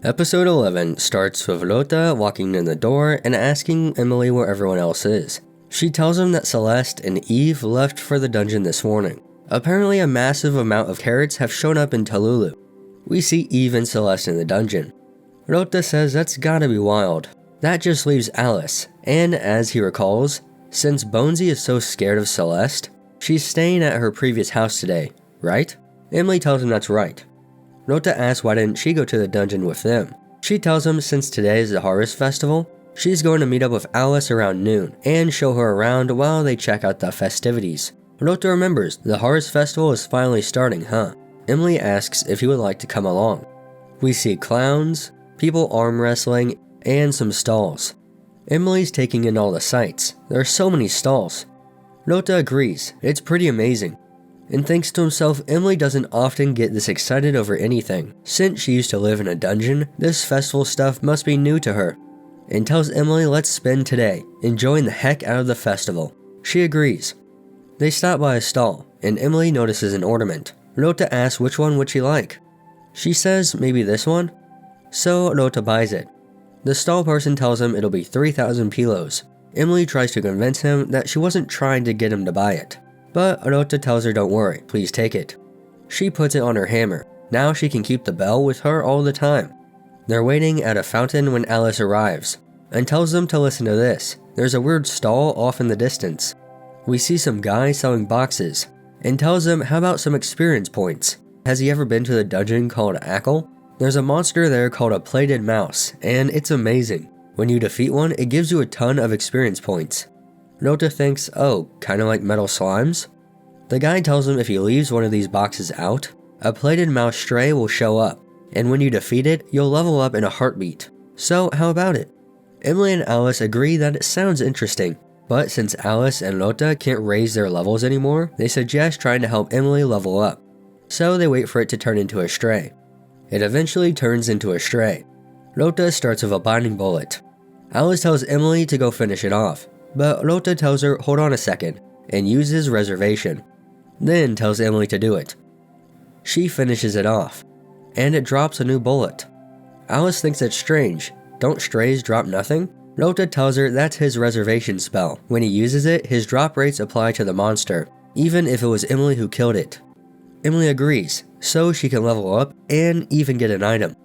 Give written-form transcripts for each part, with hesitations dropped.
Episode 11 starts with Ryota walking in the door and asking Emily where everyone else is. She tells him that Celeste and Eve left for the dungeon this morning. Apparently a massive amount of carrots have shown up in Talulu. We see Eve and Celeste in the dungeon. Ryota says that's gotta be wild. That just leaves Alice, and as he recalls, since Bonesy is so scared of Celeste, she's staying at her previous house today, right? Emily tells him that's right. Ryota asks why didn't she go to the dungeon with them. She tells him since today is the Harvest Festival, she's going to meet up with Alice around noon and show her around while they check out the festivities. Ryota remembers the Harvest Festival is finally starting, huh? Emily asks if he would like to come along. We see clowns, people arm wrestling, and some stalls. Emily's taking in all the sights. There are so many stalls. Ryota agrees, it's pretty amazing, and thinks to himself Emily doesn't often get this excited over anything. Since she used to live in a dungeon, this festival stuff must be new to her, and tells Emily let's spend today enjoying the heck out of the festival. She agrees. They stop by a stall, and Emily notices an ornament. Ryota asks which one would she like. She says maybe this one, so Ryota buys it. The stall person tells him it'll be 3,000 pilos. Emily tries to convince him that she wasn't trying to get him to buy it, but Ryota tells her don't worry, please take it. She puts it on her hammer. Now she can keep the bell with her all the time. They're waiting at a fountain when Alice arrives, and tells them to listen to this. There's a weird stall off in the distance. We see some guy selling boxes, and tells them how about some experience points. Has he ever been to the dungeon called Ackle? There's a monster there called a plated mouse, and it's amazing. When you defeat one, it gives you a ton of experience points. Ryota thinks, oh, kinda like metal slimes? The guy tells him if he leaves one of these boxes out, a plated mouse stray will show up, and when you defeat it, you'll level up in a heartbeat. So how about it? Emily and Alice agree that it sounds interesting, but since Alice and Ryota can't raise their levels anymore, they suggest trying to help Emily level up. So they wait for it to turn into a stray. It eventually turns into a stray. Ryota starts with a binding bullet. Alice tells Emily to go finish it off, but Ryota tells her hold on a second and uses reservation, then tells Emily to do it. She finishes it off, and it drops a new bullet. Alice thinks it's strange. Don't strays drop nothing? Ryota tells her that's his reservation spell. When he uses it, his drop rates apply to the monster, even if it was Emily who killed it. Emily agrees, so she can level up and even get an item.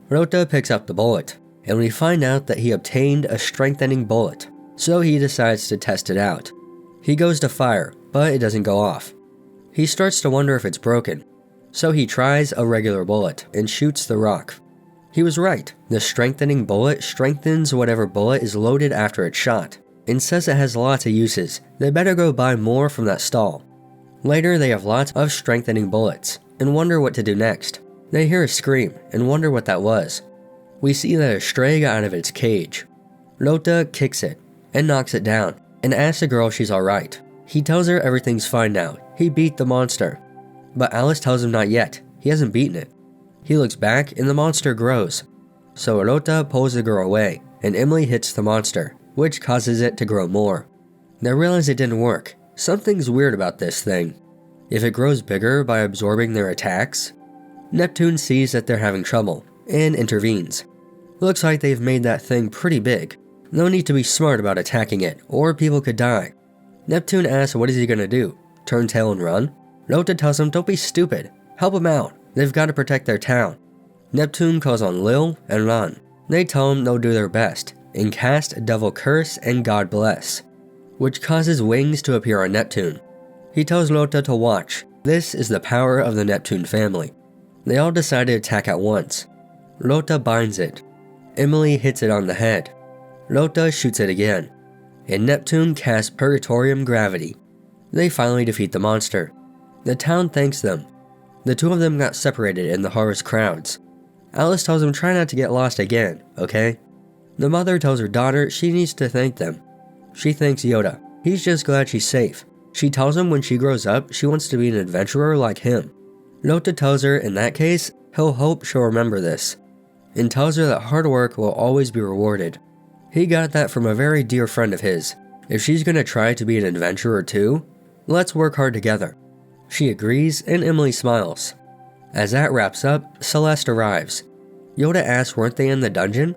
Ryota picks up the bullet, and we find out that he obtained a strengthening bullet, so he decides to test it out. He goes to fire, but it doesn't go off. He starts to wonder if it's broken, so he tries a regular bullet and shoots the rock. He was right. The strengthening bullet strengthens whatever bullet is loaded after it's shot, and says it has lots of uses. They better go buy more from that stall. Later, they have lots of strengthening bullets, and wonder what to do next. They hear a scream, and wonder what that was. We see that a stray got out of its cage. Ryota kicks it, and knocks it down, and asks the girl if she's alright. He tells her everything's fine now. He beat the monster. But Alice tells him not yet. He hasn't beaten it. He looks back, and the monster grows. So Ryota pulls the girl away, and Emily hits the monster, which causes it to grow more. They realize it didn't work. Something's weird about this thing. If it grows bigger by absorbing their attacks, Neptune sees that they're having trouble, and intervenes. Looks like they've made that thing pretty big. No need to be smart about attacking it, or people could die. Neptune asks what is he gonna do, turn tail and run? Ryota tells him don't be stupid, help him out, they've got to protect their town. Neptune calls on Lil and Ran. They tell him they'll do their best, and cast Devil Curse and God Bless, which causes wings to appear on Neptune. He tells Ryota to watch, this is the power of the Neptune family. They all decide to attack at once. Ryota binds it. Emily hits it on the head. Ryota shoots it again, and Neptune casts Purgatorium Gravity. They finally defeat the monster. The town thanks them. The two of them got separated in the harvest crowds. Alice tells him try not to get lost again, okay? The mother tells her daughter she needs to thank them. She thanks Yoda. He's just glad she's safe. She tells him when she grows up, she wants to be an adventurer like him. Ryota tells her in that case, he'll hope she'll remember this, and tells her that hard work will always be rewarded. He got that from a very dear friend of his. If she's gonna try to be an adventurer too, let's work hard together. She agrees, and Emily smiles. As that wraps up, Celeste arrives. Yoda asks weren't they in the dungeon?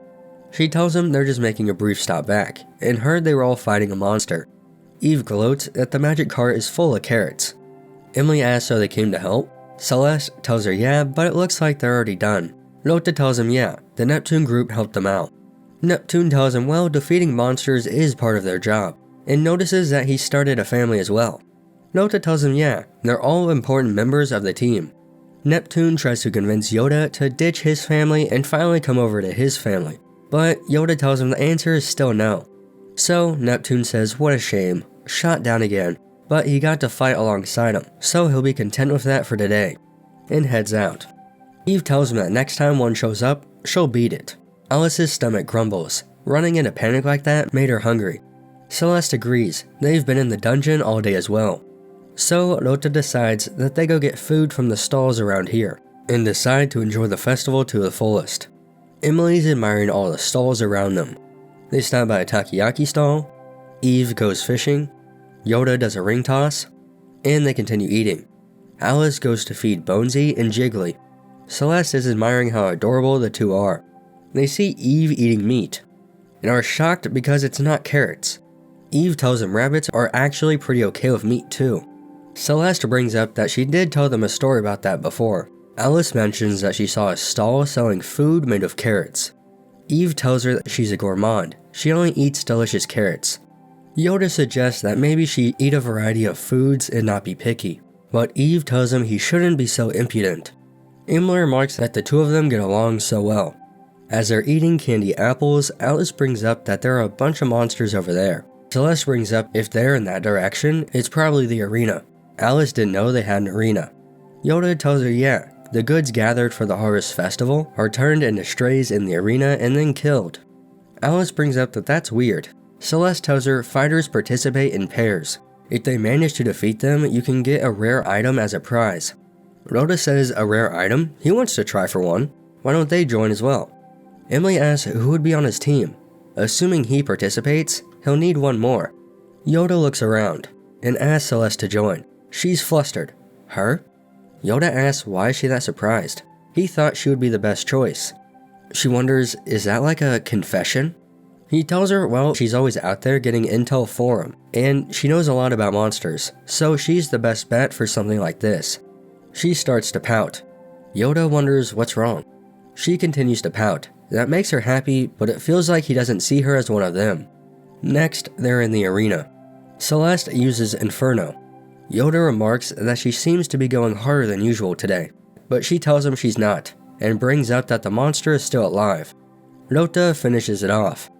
She tells him they're just making a brief stop back, and heard they were all fighting a monster. Eve gloats that the magic cart is full of carrots. Emily asks so they came to help. Celeste tells her yeah, but it looks like they're already done. Ryota tells him yeah, the Neptune group helped them out. Neptune tells him well, defeating monsters is part of their job, and notices that he started a family as well. Ryota tells him yeah, they're all important members of the team. Neptune tries to convince Yoda to ditch his family and finally come over to his family, but Yoda tells him the answer is still no. So Neptune says what a shame, shot down again, but he got to fight alongside him, so he'll be content with that for today, and heads out. Eve tells him that next time one shows up, she'll beat it. Alice's stomach grumbles. Running in a panic like that made her hungry. Celeste agrees, they've been in the dungeon all day as well. So Ryota decides that they go get food from the stalls around here, and decide to enjoy the festival to the fullest. Emily's admiring all the stalls around them. They stop by a takoyaki stall, Eve goes fishing, Yoda does a ring toss, and they continue eating. Alice goes to feed Bonesy and Jiggly. Celeste is admiring how adorable the two are. They see Eve eating meat, and are shocked because it's not carrots. Eve tells them rabbits are actually pretty okay with meat too. Celeste brings up that she did tell them a story about that before. Alice mentions that she saw a stall selling food made of carrots. Eve tells her that she's a gourmand, she only eats delicious carrots. Yoda suggests that maybe she eat a variety of foods and not be picky, but Eve tells him he shouldn't be so impudent. Emily remarks that the two of them get along so well. As they're eating candy apples, Alice brings up that there are a bunch of monsters over there. Celeste brings up if they're in that direction, it's probably the arena. Alice didn't know they had an arena. Yoda tells her yeah, the goods gathered for the Harvest Festival are turned into strays in the arena and then killed. Alice brings up that that's weird. Celeste tells her fighters participate in pairs. If they manage to defeat them, you can get a rare item as a prize. Ryota says a rare item? He wants to try for one. Why don't they join as well? Emily asks who would be on his team. Assuming he participates, he'll need one more. Yoda looks around and asks Celeste to join. She's flustered. Her? Yoda asks why is she that surprised. He thought she would be the best choice. She wonders, is that like a confession? He tells her, well, she's always out there getting intel for him, and she knows a lot about monsters, so she's the best bet for something like this. She starts to pout. Yoda wonders what's wrong. She continues to pout. That makes her happy, but it feels like he doesn't see her as one of them. Next, they're in the arena. Celeste uses Inferno. Yoda remarks that she seems to be going harder than usual today, but she tells him she's not, and brings up that the monster is still alive. Ryota finishes it off,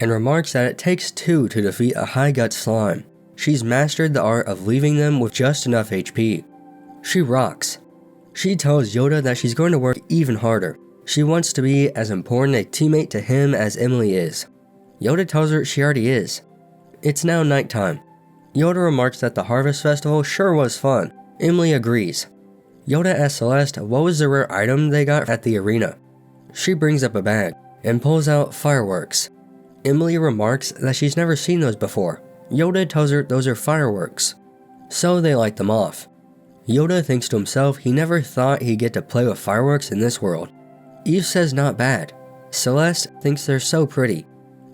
and remarks that it takes two to defeat a high-gut slime. She's mastered the art of leaving them with just enough HP. She rocks. She tells Yoda that she's going to work even harder. She wants to be as important a teammate to him as Emily is. Yoda tells her she already is. It's now nighttime. Yoda remarks that the Harvest Festival sure was fun. Emily agrees. Yoda asks Celeste what was the rare item they got at the arena. She brings up a bag and pulls out fireworks. Emily remarks that she's never seen those before. Yoda tells her those are fireworks. So they light them off. Yoda thinks to himself he never thought he'd get to play with fireworks in this world. Eve says not bad. Celeste thinks they're so pretty.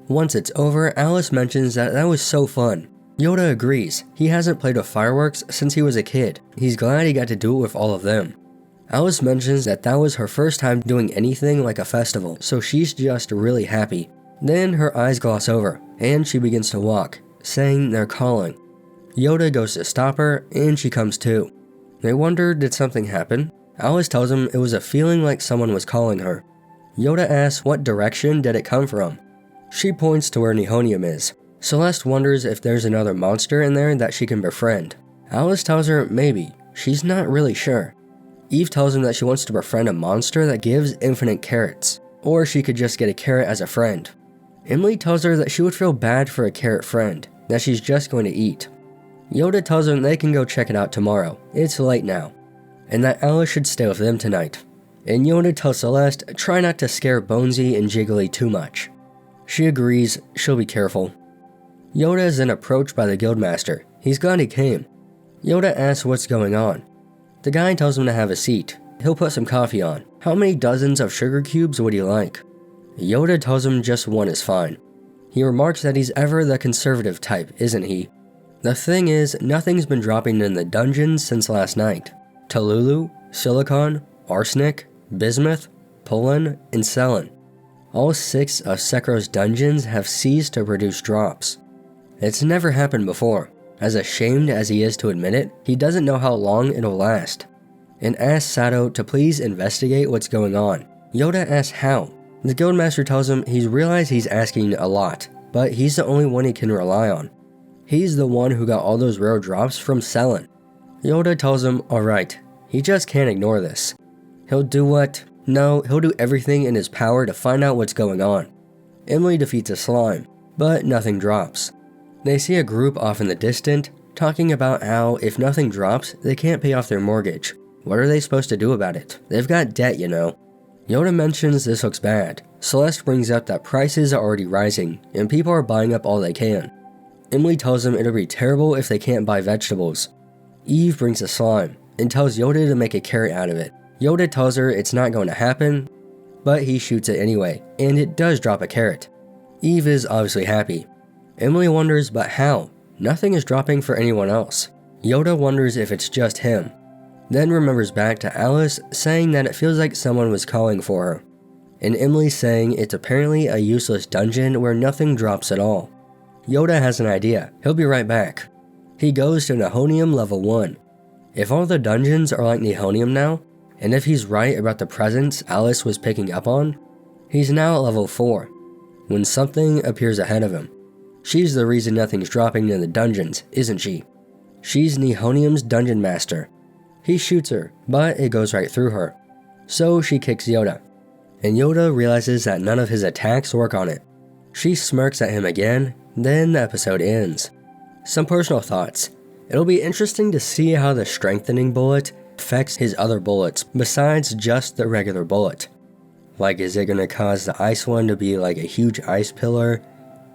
Once it's over, Alice mentions that was so fun. Yoda agrees. He hasn't played with fireworks since he was a kid. He's glad he got to do it with all of them. Alice mentions that was her first time doing anything like a festival, so she's just really happy. Then her eyes gloss over, and she begins to walk, saying they're calling. Yoda goes to stop her, and she comes to. They wonder did something happen? Alice tells him it was a feeling like someone was calling her. Yoda asks what direction did it come from. She points to where Nihonium is. Celeste wonders if there's another monster in there that she can befriend. Alice tells her maybe. She's not really sure. Eve tells him that she wants to befriend a monster that gives infinite carrots, or she could just get a carrot as a friend. Emily tells her that she would feel bad for a carrot friend, that she's just going to eat. Yoda tells them they can go check it out tomorrow, it's late now, and that Alice should stay with them tonight. And Yoda tells Celeste try not to scare Bonesy and Jiggly too much. She agrees, she'll be careful. Yoda is then approached by the guildmaster. He's glad he came. Yoda asks what's going on. The guy tells him to have a seat. he'll put some coffee on. How many dozens of sugar cubes would you like? Yoda tells him just one is fine. He remarks that he's ever the conservative type, isn't he? The thing is, nothing's been dropping in the dungeons since last night. Talulu, silicon, arsenic, bismuth, pollen, and selin. All 6 of Sekro's dungeons have ceased to produce drops. It's never happened before. As ashamed as he is to admit it, he doesn't know how long it'll last, and asks Sato to please investigate what's going on. Yoda asks how. The Guildmaster tells him he's realized he's asking a lot, but he's the only one he can rely on. He's the one who got all those rare drops from selin. Yoda tells him, alright, he just can't ignore this. He'll do what? No, he'll do everything in his power to find out what's going on. Emily defeats a slime, but nothing drops. They see a group off in the distance, talking about how if nothing drops, they can't pay off their mortgage. What are they supposed to do about it? They've got debt, you know. Yoda mentions this looks bad. Celeste brings up that prices are already rising, and people are buying up all they can. Emily tells them it'll be terrible if they can't buy vegetables. Eve brings a slime, and tells Yoda to make a carrot out of it. Yoda tells her it's not going to happen, but he shoots it anyway, and it does drop a carrot. Eve is obviously happy. Emily wonders, but how? Nothing is dropping for anyone else. Yoda wonders if it's just him. Then remembers back to Alice saying that it feels like someone was calling for her. And Emily saying it's apparently a useless dungeon where nothing drops at all. Yoda has an idea. He'll be right back. He goes to Nihonium level 1. If all the dungeons are like Nihonium now, and if he's right about the presence Alice was picking up on, he's now at level 4, when something appears ahead of him. She's the reason nothing's dropping in the dungeons, isn't she? She's Nihonium's dungeon master. He shoots her, but it goes right through her. So she kicks Yoda, and Yoda realizes that none of his attacks work on it. She smirks at him again, then the episode ends. Some personal thoughts. It'll be interesting to see how the strengthening bullet affects his other bullets besides just the regular bullet. Like, is it going to cause the ice one to be like a huge ice pillar?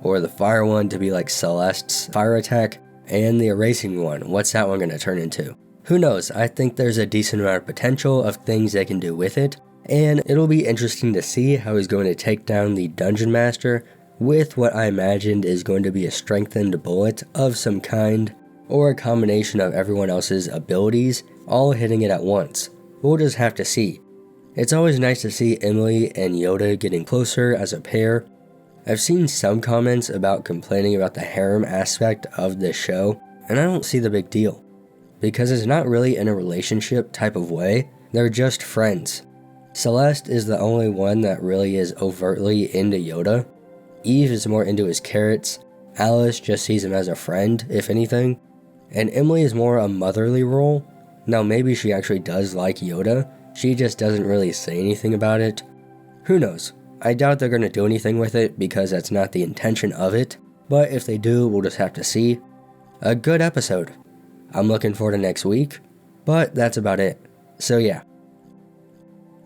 Or the fire one to be like Celeste's fire attack? And the erasing one, what's that one going to turn into? Who knows, I think there's a decent amount of potential of things they can do with it. And it'll be interesting to see how he's going to take down the Dungeon Master with what I imagined is going to be a strengthened bullet of some kind, or a combination of everyone else's abilities all hitting it at once. We'll just have to see. It's always nice to see Emily and Yoda getting closer as a pair. I've seen some comments about complaining about the harem aspect of this show, and I don't see the big deal. Because it's not really in a relationship type of way, they're just friends. Celeste is the only one that really is overtly into Yoda. Eve is more into his carrots. Alice just sees him as a friend, if anything. And Emily is more a motherly role. Now maybe she actually does like Yoda, she just doesn't really say anything about it. Who knows? I doubt they're going to do anything with it because that's not the intention of it, but if they do, we'll just have to see. A good episode. I'm looking forward to next week, but that's about it. So yeah,